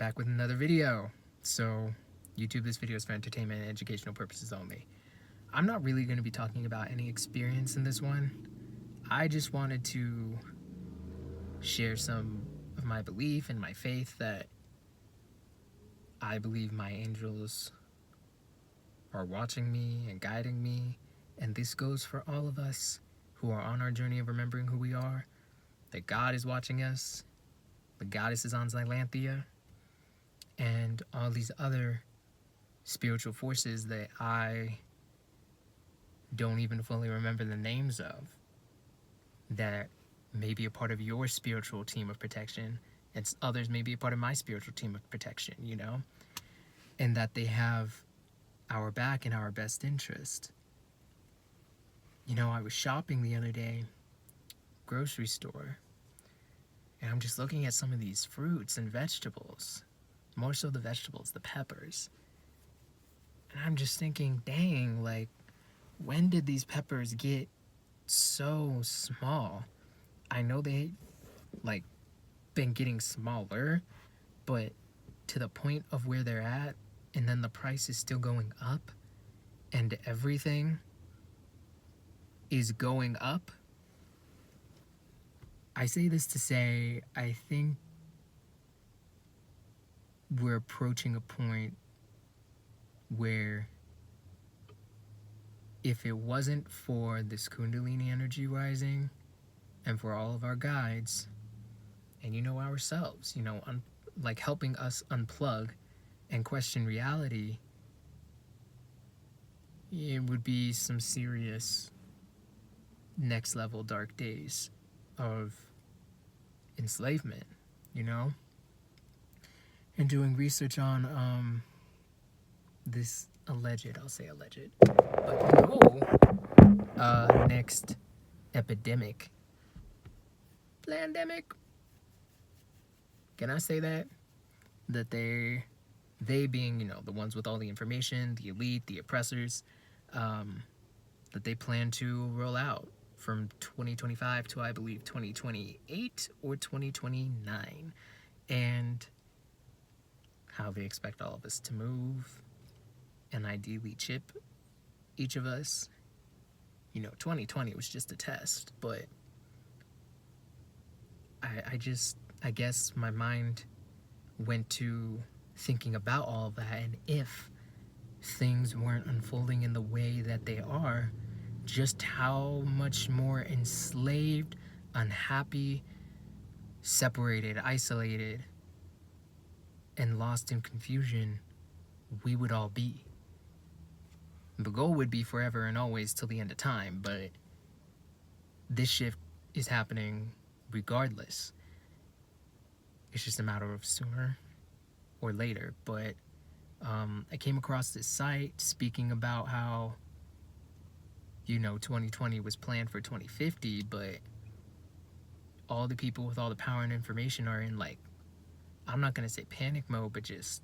back with another video. So, YouTube, this video is for entertainment and educational purposes only. I'm not really going to be talking about any experience in this one. I just wanted to share some of my belief and my faith that I believe my angels are watching me and guiding me. And this goes for all of us who are on our journey of remembering who we are, that God is watching us, the goddess is on Xylanthia, and all these other spiritual forces that I don't even fully remember the names of, that may be a part of your spiritual team of protection, and others may be a part of my spiritual team of protection, and that they have our back and our best interest. I was shopping the other day, grocery store, and I'm just looking at some of these fruits and vegetables, more so the vegetables, the peppers. And I'm just thinking, dang, when did these peppers get so small? I know they, been getting smaller, but to the point of where they're at, and then the price is still going up, and everything is going up. I say this to say, I think we're approaching a point where if it wasn't for this Kundalini energy rising and for all of our guides and ourselves, helping us unplug and question reality, it would be some serious next level dark days of enslavement, and doing research on this alleged, I'll say alleged, but next epidemic, pandemic, can I say that they being, the ones with all the information, the elite, the oppressors, that they plan to roll out from 2025 to, I believe, 2028 or 2029, and how they expect all of us to move and ideally chip each of us. 2020 was just a test, but I guess my mind went to thinking about all of that, and if things weren't unfolding in the way that they are, just how much more enslaved, unhappy, separated, isolated, and lost in confusion we would all be. The goal would be forever and always till the end of time, but this shift is happening regardless. It's just a matter of sooner or later. But I came across this site speaking about how 2020 was planned for 2050, but all the people with all the power and information are in, I'm not going to say panic mode, but just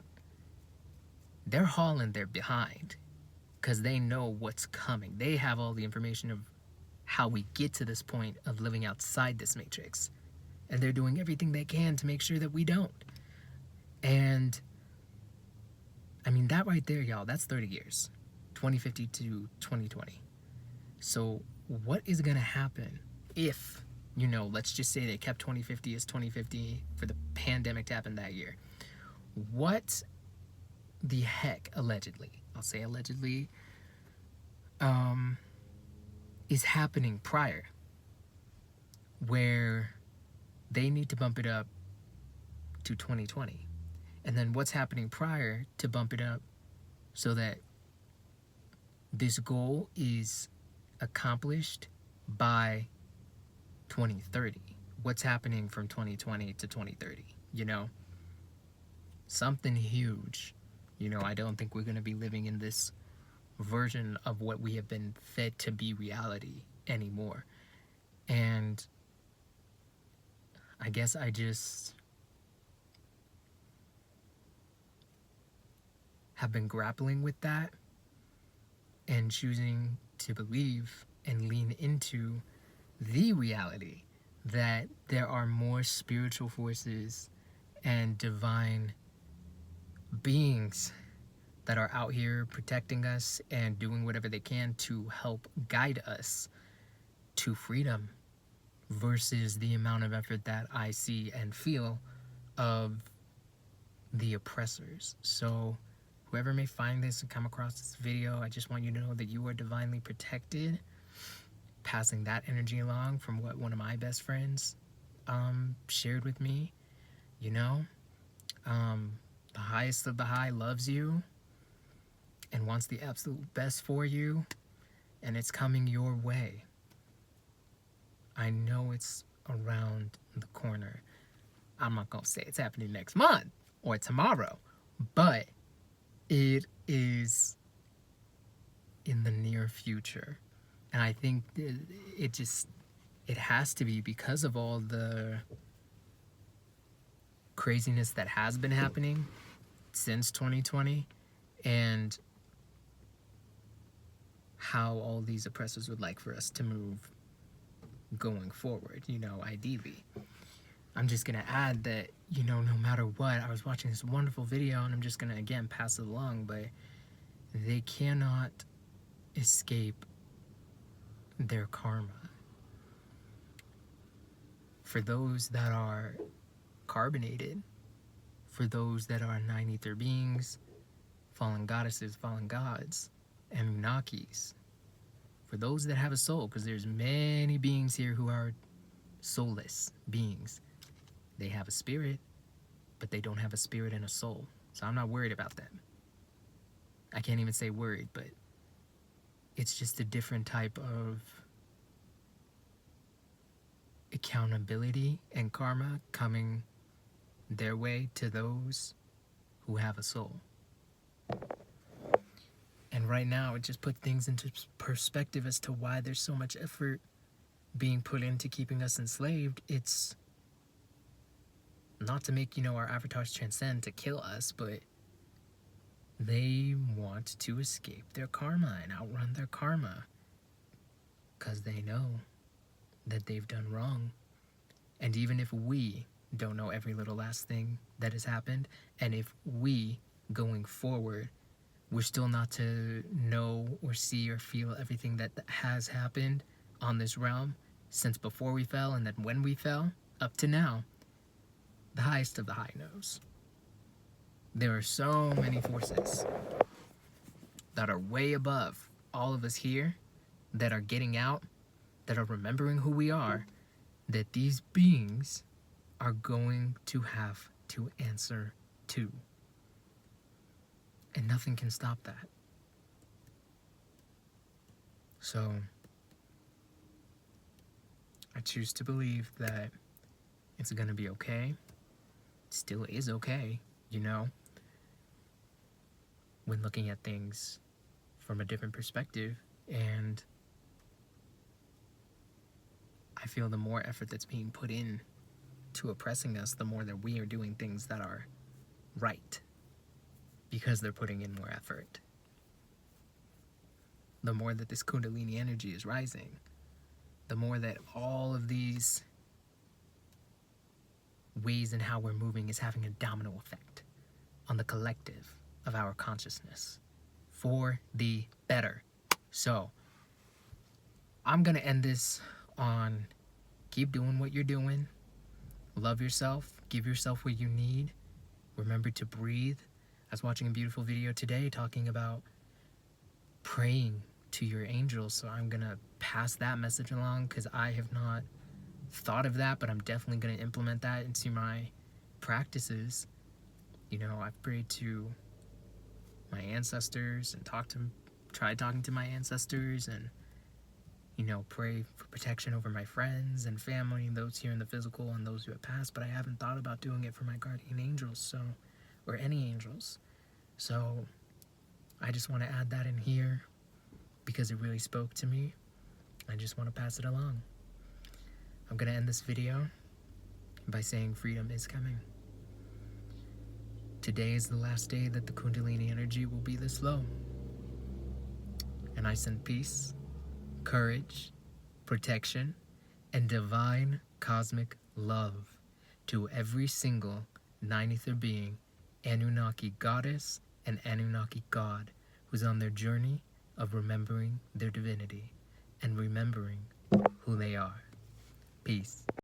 they're hauling their behind because they know what's coming. They have all the information of how we get to this point of living outside this matrix, and they're doing everything they can to make sure that we don't. And I mean, that right there, y'all, that's 30 years, 2050 to 2020. So what is going to happen if, let's just say they kept 2050 as 2050 for the pandemic to happen that year? What the heck, allegedly, I'll say allegedly, is happening prior, where they need to bump it up to 2020? And then what's happening prior to bump it up so that this goal is accomplished by 2030? What's happening from 2020 to 2030? Something huge. I don't think we're going to be living in this version of what we have been fed to be reality anymore. And I guess I just have been grappling with that and choosing to believe and lean into the reality that there are more spiritual forces and divine beings that are out here protecting us and doing whatever they can to help guide us to freedom, versus the amount of effort that I see and feel of the oppressors. So whoever may find this and come across this video, I just want you to know that you are divinely protected. Passing that energy along from what one of my best friends shared with me. You know, the highest of the high loves you and wants the absolute best for you, and it's coming your way. I know it's around the corner. I'm not gonna say it's happening next month or tomorrow, but it is in the near future. And I think it has to be, because of all the craziness that has been happening since 2020 and how all these oppressors would like for us to move going forward, ideally. I'm just gonna add that, no matter what, I was watching this wonderful video, and I'm just gonna again pass it along, but they cannot escape their karma. For those that are carbonated, for those that are nine ether beings, fallen goddesses, fallen gods, Anunnakis, for those that have a soul, because there's many beings here who are soulless beings. They have a spirit, but they don't have a spirit and a soul. So I'm not worried about them. I can't even say worried, but it's just a different type of accountability and karma coming their way to those who have a soul. And right now, it just put things into perspective as to why there's so much effort being put into keeping us enslaved. It's not to make, our avatars transcend to kill us, but they want to escape their karma and outrun their karma because they know that they've done wrong. And even if we don't know every little last thing that has happened, and if we, going forward, we're still not to know or see or feel everything that has happened on this realm since before we fell and then when we fell, up to now, the highest of the high knows. There are so many forces that are way above all of us here, that are getting out, that are remembering who we are, that these beings are going to have to answer to. And nothing can stop that. So, I choose to believe that it's gonna be okay. It still is okay, when looking at things from a different perspective. And I feel the more effort that's being put in to oppressing us, the more that we are doing things that are right, because they're putting in more effort. The more that this Kundalini energy is rising, the more that all of these ways in how we're moving is having a domino effect on the collective of our consciousness for the better. So, I'm gonna end this on keep doing what you're doing. Love yourself. Give yourself what you need. Remember to breathe. I was watching a beautiful video today talking about praying to your angels, so I'm gonna pass that message along because I have not thought of that, but I'm definitely gonna implement that into my practices. I've prayed to my ancestors and tried talking to my ancestors, and pray for protection over my friends and family and those here in the physical and those who have passed, but I haven't thought about doing it for my guardian angels, or any angels. So I just want to add that in here because it really spoke to me. I just want to pass it along. I'm going to end this video by saying freedom is coming. Today is the last day that the Kundalini energy will be this low. And I send peace, courage, protection, and divine cosmic love to every single nine ether being Anunnaki goddess and Anunnaki god who's on their journey of remembering their divinity and remembering who they are. Peace.